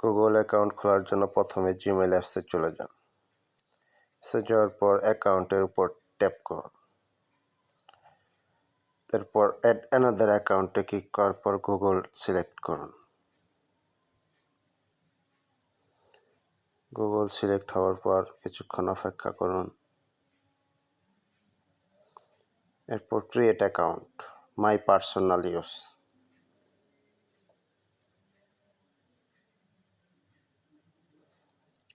Google account খোলার জন্য প্রথমে জিমেইল অ্যাপসে চলে যান। অ্যাপসে যাওয়ার পর অ্যাকাউন্টের উপর ট্যাপ করুন। তারপর অ্যাড অ্যানাদার অ্যাকাউন্টে ক্লিক করার পর গুগল সিলেক্ট করুন। গুগল সিলেক্ট হওয়ার পর কিছুক্ষণ অপেক্ষা করুন। এরপর create account, my personal use.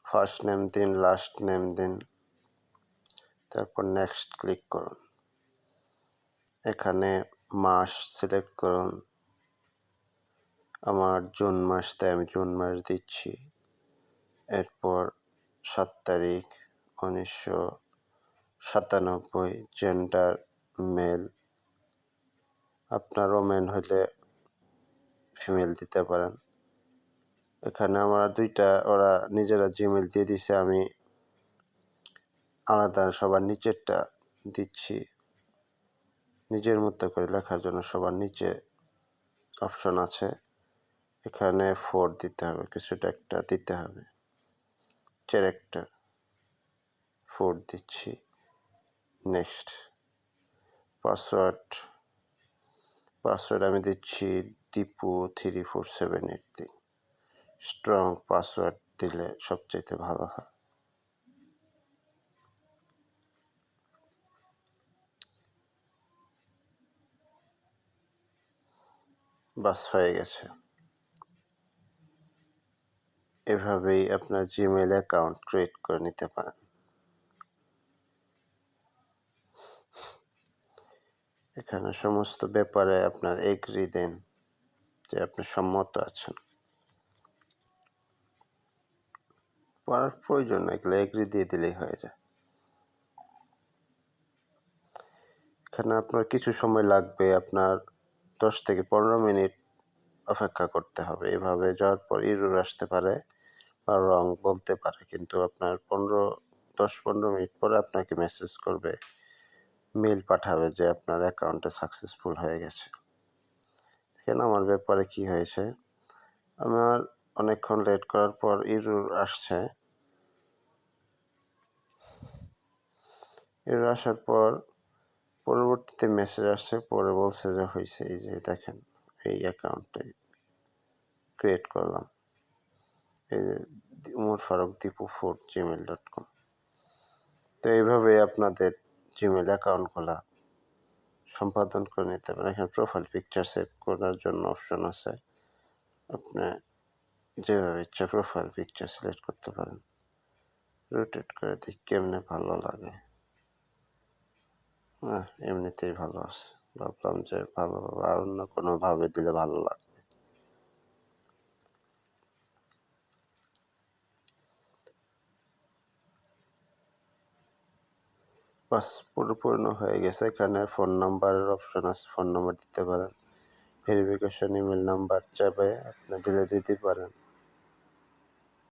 First name দিন, লাস্ট নেম দিন, তারপর নেক্সট ক্লিক করুন। এখানে মাস সিলেক্ট করুন। আমার জুন মাস, তাই আমি জুন মাস দিচ্ছি। এরপর 7 তারিখ 1997, জেন্ডার মেল, আপনার ওমেন হলে ফিমেল দিতে পারেন। এখানে আমরা ওরা নিজেরা জিমেল দিয়ে দিছে, আমি আলাদা সবার নিচেরটা দিচ্ছি। নিজের মতো করে লেখার জন্য সবার নিচে অপশন আছে, এখানে 4 দিতে হবে, কিছুটা একটা দিতে হবে, ক্যারেক্টার 4 দিচ্ছি। নেক্সট পাসওয়ার্ড আমি দিচ্ছি দীপু 3478। স্ট্রং পাসওয়ার্ড দিলে সবচাইতে ভালো হয়। বাস হয়ে গেছে। এভাবেই আপনার জিমেইল অ্যাকাউন্ট ক্রিয়েট করে নিতে পারেন। এখানে সমস্ত ব্যাপারে আপনার এগ্রি দেন যে আপনি সম্মত আছেন। পড়ার প্রয়োজন না, এগুলো এগ্রি দিয়ে দিলেই হয়ে যায়। এখানে আপনার কিছু সময় লাগবে, আপনার 10 থেকে 15 মিনিট অপেক্ষা করতে হবে। এভাবে যাওয়ার পর এরর আসতে পারে বা রং বলতে পারে, কিন্তু আপনার 10-15 মিনিট পরে আপনাকে মেসেজ করবে, মেল পাঠাবে যে আপনার অ্যাকাউন্টে সাকসেসফুল হয়ে গেছে। দেখেন আমার ব্যাপারে কি হয়েছে। আমার অনেকক্ষণ লেট করার পর এরর আসছে। এরর আসার পর পরবর্তীতে মেসেজ আসছে, পরে বলছে যে হয়েছে। এই যে দেখেন, এই অ্যাকাউন্টে ক্রিয়েট করলাম, এই যে উমর ফারুক dipু4@gmail.com। তো এইভাবে আপনাদের জিমেল অ্যাকাউন্টগুলা সম্পাদন করে নিতে পারেন। এখানে প্রোফাইল পিকচার সেট করার জন্য অপশন আছে, আপনি যেভাবে ইচ্ছা প্রোফাইল পিকচার সিলেক্ট করতে পারেন। রোটেট করে দিই কেমনে ভালো লাগে। এমনিতেই ভালো আছে, ভাবলাম যে ভালোভাবে আর অন্য কোনোভাবে দিলে ভালো লাগবে। বাস পরিপূর্ণ হয়ে গেছে। এখানে ফোন নাম্বারের অপশন আছে, ফোন নাম্বার দিতে পারেন। ভেরিফিকেশন ইমেল নাম্বার চাইবে, আপনি দিতে পারেন।